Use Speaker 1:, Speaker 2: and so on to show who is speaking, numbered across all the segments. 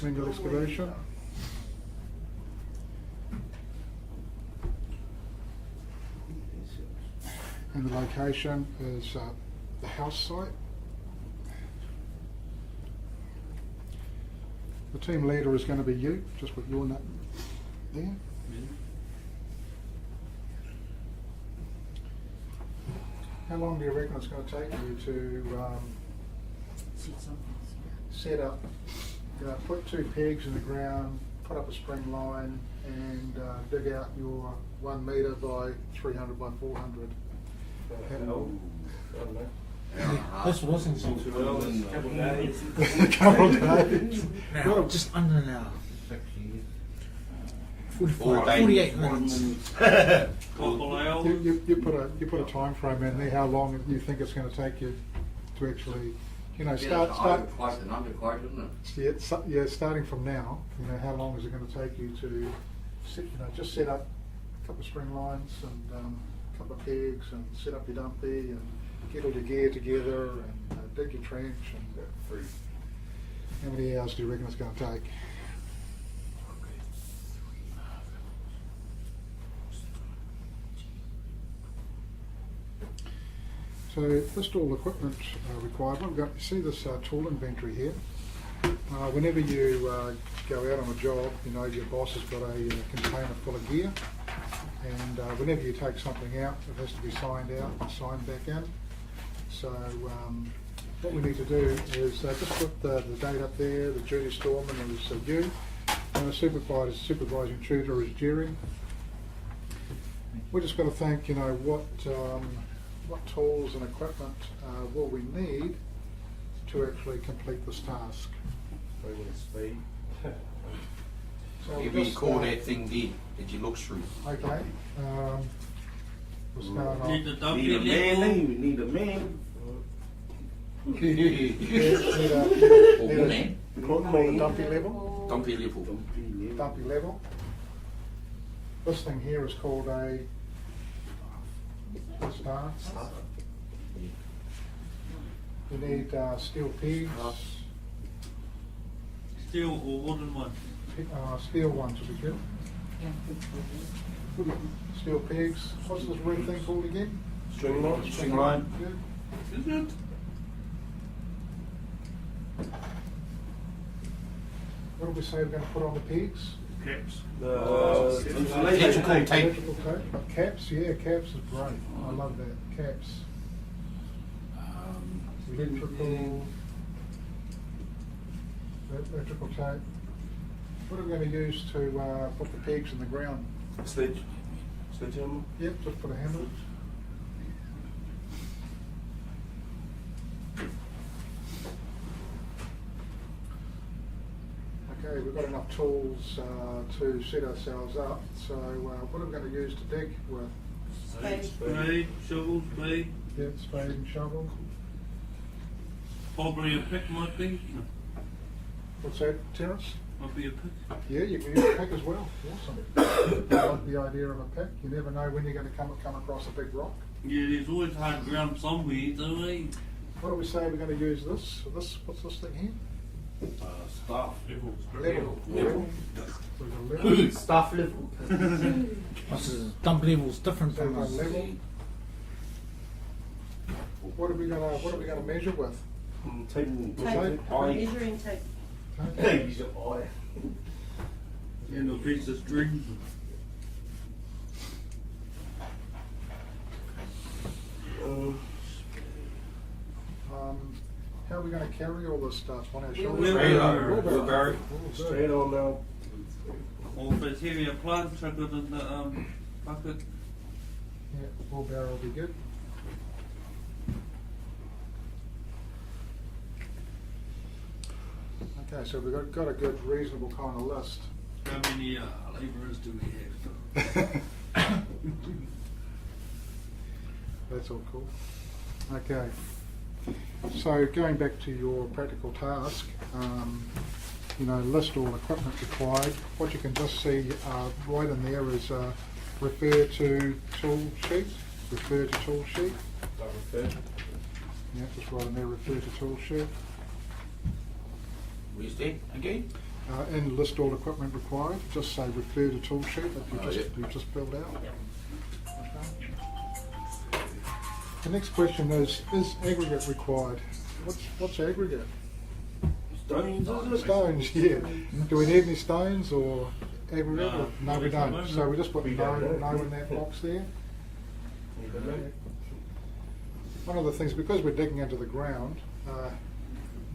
Speaker 1: Manual excavation. And the location is the house site. The team leader is going to be you, just with your name there. How long do you reckon it's going to take you to set up, put 2 pegs in the ground, put up a spring line, and dig out your 1 metre by 300 by 400?
Speaker 2: This wasn't so
Speaker 3: a couple of days.
Speaker 1: A couple of days.
Speaker 2: Now, just under an hour. 48 minutes.
Speaker 1: You put a time frame in there. How long do you think it's going to take you to actually, start?
Speaker 4: Quite an underquote, isn't it?
Speaker 1: Yeah, starting from now. How long is it going to take you to, just set up a couple of spring lines and a couple of pegs and set up your dumpy and get all your gear together and dig your trench and how many hours do you reckon it's going to take? So list all equipment required. We've got, you see this tool inventory here. Whenever you go out on a job, your boss has got a container full of gear, and whenever you take something out, it has to be signed out and signed back in. So what we need to do is just put the date up there. The duty storeman is you, and the supervising tutor is Jerry. We just got to think, what tools and equipment will we need to actually complete this task.
Speaker 3: Speed.
Speaker 1: So
Speaker 4: You recall that thing there that you look through.
Speaker 1: Okay. What's going on?
Speaker 3: Need a man. Need a man.
Speaker 1: Need a dumpy level.
Speaker 4: Dumpy level.
Speaker 1: Dumpy level. This thing here is called a star. You need steel pegs.
Speaker 5: Steel or wooden one?
Speaker 1: Steel ones would be good. Steel pegs. What's this red thing called again?
Speaker 3: String line.
Speaker 4: String line.
Speaker 1: Good.
Speaker 5: Is it?
Speaker 1: What did we say we're going to put on the pegs?
Speaker 5: Caps.
Speaker 4: Electrical tape.
Speaker 1: Electrical tape. Caps, yeah, caps is great. I love that. Caps. Electrical tape. What are we going to use to put the pegs in the ground?
Speaker 3: Sledgehammer.
Speaker 1: Yep, just put a hammer. Okay, we've got enough tools to set ourselves up. So what are we going to use to dig with?
Speaker 5: Spade, shovel, spade.
Speaker 1: Yep, spade and shovel.
Speaker 5: Probably a pick might be.
Speaker 1: What's that, Terence?
Speaker 5: Might be a pick.
Speaker 1: Yeah, you can use a pick as well. Awesome. I like the idea of a pick. You never know when you're going to come across a big rock.
Speaker 5: Yeah, there's always hard ground somewhere, though, eh?
Speaker 1: What do we say we're going to use this? What's this thing here?
Speaker 3: Staff.
Speaker 1: Level.
Speaker 4: Level.
Speaker 1: We've got level.
Speaker 3: Staff level.
Speaker 2: Dump level's different
Speaker 1: So
Speaker 2: from
Speaker 1: we've got
Speaker 2: us.
Speaker 1: level. What are we going to measure with?
Speaker 3: Tape.
Speaker 6: Measuring tape.
Speaker 1: Okay.
Speaker 3: Use your eye.
Speaker 5: And a piece of string.
Speaker 1: How are we going to carry all this stuff on our shoulders?
Speaker 5: Wheelbarrow.
Speaker 4: Wheelbarrow.
Speaker 3: Straight on now.
Speaker 5: Or if it's heavier plant, chuck it in the bucket.
Speaker 1: Yeah, wheelbarrow will be good. Okay, so we've got a good, reasonable kind of list.
Speaker 5: How many labourers do we have?
Speaker 1: That's all cool. Okay, so going back to your practical task, list all equipment required. What you can just see right in there is refer to tool sheet. Refer to tool sheet. Yeah, just right in there, refer to tool sheet.
Speaker 4: Where's that again?
Speaker 1: and list all equipment required. Just say refer to tool sheet that you've just filled out. Okay. The next question is aggregate required? What's aggregate?
Speaker 3: Stones, isn't it?
Speaker 1: Stones, yeah. Do we need any stones or aggregate?
Speaker 5: No.
Speaker 1: No, we don't. So we just put
Speaker 3: We
Speaker 1: no
Speaker 3: don't.
Speaker 1: in that box there.
Speaker 3: You don't know.
Speaker 1: One of the things, because we're digging into the ground,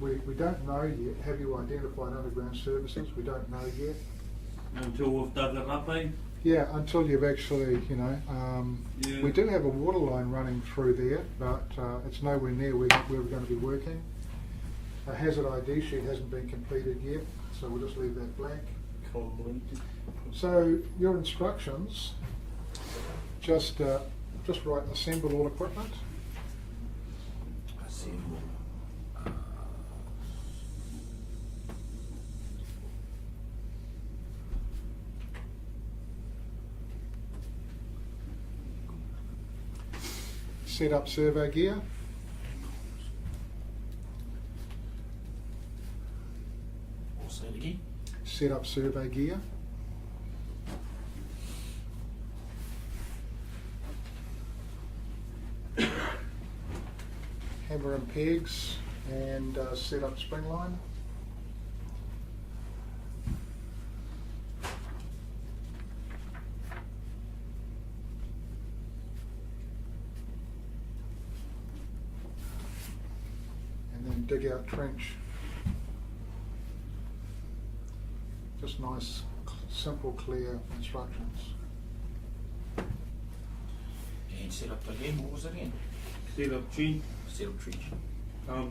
Speaker 1: we don't know yet. Have you identified underground services? We don't know yet.
Speaker 5: Until we've dug it up, eh?
Speaker 1: Yeah, until you've actually,
Speaker 5: Yeah.
Speaker 1: we do have a water line running through there, but it's nowhere near where we're going to be working. A hazard ID sheet hasn't been completed yet, so we'll just leave that blank.
Speaker 3: Completed.
Speaker 1: So your instructions, just write assemble all equipment.
Speaker 4: Assemble.
Speaker 1: Set up survey gear.
Speaker 2: I'll say it again.
Speaker 1: Set up survey gear. Hammer and pegs and set up spring line. And then dig out trench. Just nice, simple, clear instructions.
Speaker 4: And set up again, what was it again?
Speaker 5: Set up trench.
Speaker 4: Set up trench.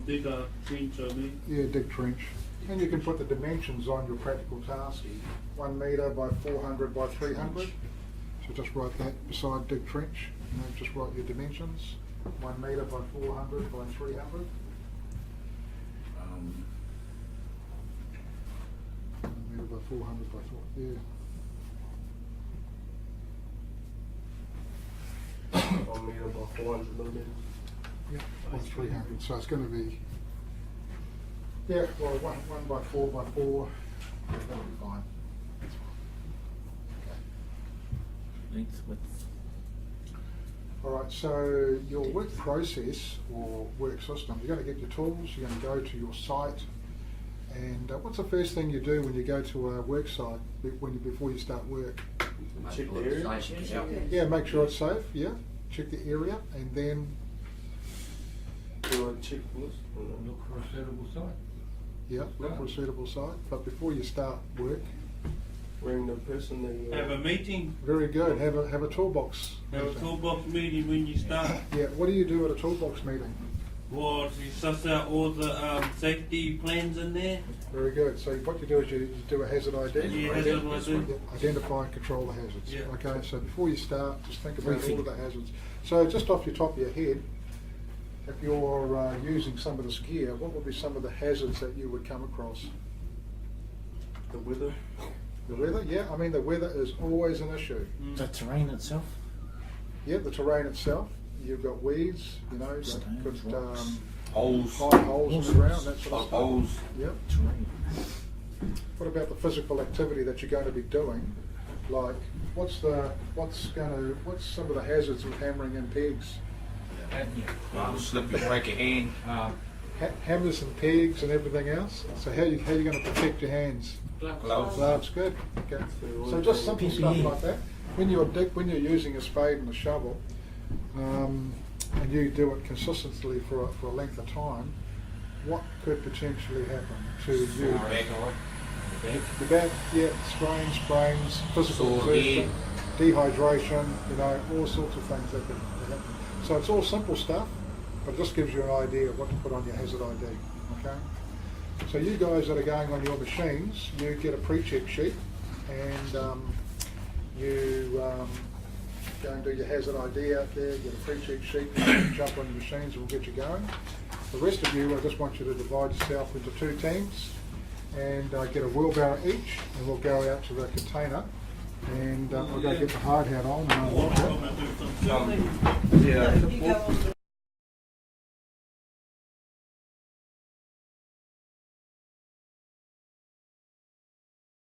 Speaker 5: Dig a trench, I mean.
Speaker 1: Yeah, dig trench. And you can put the dimensions on your practical task. 1 metre by 400 by 300. So just write that beside dig trench. Just write your dimensions. 1 metre by 400 by 300. 1 metre by 400 by 4. Yeah.
Speaker 3: 1 metre by 400 millimetres.
Speaker 1: Yeah, by 300. So it's going to be, yeah, well, 1 by 4 by 4. Yeah, that'll be fine. That's fine. Okay.
Speaker 2: Length, width.
Speaker 1: All right, so your work process or work system, you're going to get your tools, you're going to go to your site, and what's the first thing you do when you go to a work site before you start work?
Speaker 3: Check the area.
Speaker 1: Yeah, make sure it's safe, yeah, check the area, and then,
Speaker 3: Do a checklist.
Speaker 7: Look for a suitable site.
Speaker 1: yeah, look for a suitable site, but before you start work,
Speaker 3: Ring the person that
Speaker 5: Have a meeting.
Speaker 1: very good, have a toolbox
Speaker 5: Have a
Speaker 1: meeting.
Speaker 5: toolbox meeting when you start.
Speaker 1: Yeah, what do you do at a toolbox meeting?
Speaker 5: Well, you suss out all the safety plans in there.
Speaker 1: Very good, so what you do is you do a hazard ID.
Speaker 5: Yeah, hazard ID.
Speaker 1: Identify and control the hazards.
Speaker 5: Yeah.
Speaker 1: Okay, so before you start, just think about
Speaker 2: Briefing.
Speaker 1: all of the hazards. So just off your top of your head, if you're using some of this gear, what would be some of the hazards that you would come across?
Speaker 3: the weather.
Speaker 1: The weather? Yeah, I mean the weather is always an issue.
Speaker 2: The terrain itself.
Speaker 1: Yeah, the terrain itself. You've got weeds, you've got
Speaker 2: Stones,
Speaker 1: good
Speaker 2: rocks.
Speaker 4: Holes.
Speaker 1: high holes in the ground, that sort of stuff.
Speaker 4: Holes.
Speaker 1: Yep.
Speaker 2: Terrain.
Speaker 1: What about the physical activity that you're going to be doing? Like, what's some of the hazards with hammering in pegs?
Speaker 4: Slip you, break your hand.
Speaker 1: Hammers and pegs and everything else. So how you going to protect your hands?
Speaker 4: Gloves.
Speaker 1: Gloves, good. Okay. So just simple stuff
Speaker 2: PPE.
Speaker 1: like that. When you're using a spade and a shovel, and you do it consistently for a length of time, what could potentially happen to you? The back, yeah, sprains, physical
Speaker 4: Sore
Speaker 1: exertion, dehydration, all sorts of things that can happen. So it's all simple stuff, but it just gives you an idea of what to put on your hazard ID, okay? So you guys that are going on your machines, you get a pre-check sheet, and you go and do your hazard ID out there, get a pre-check sheet, jump on your machines, and we'll get you going. The rest of you, I just want you to divide yourself into 2 teams, and get a wheelbarrow each, and we'll go out to the container, and I'll go get the hard hat on, and I'll watch it.
Speaker 5: I'm gonna do some filming.
Speaker 3: Yeah.
Speaker 6: You go on the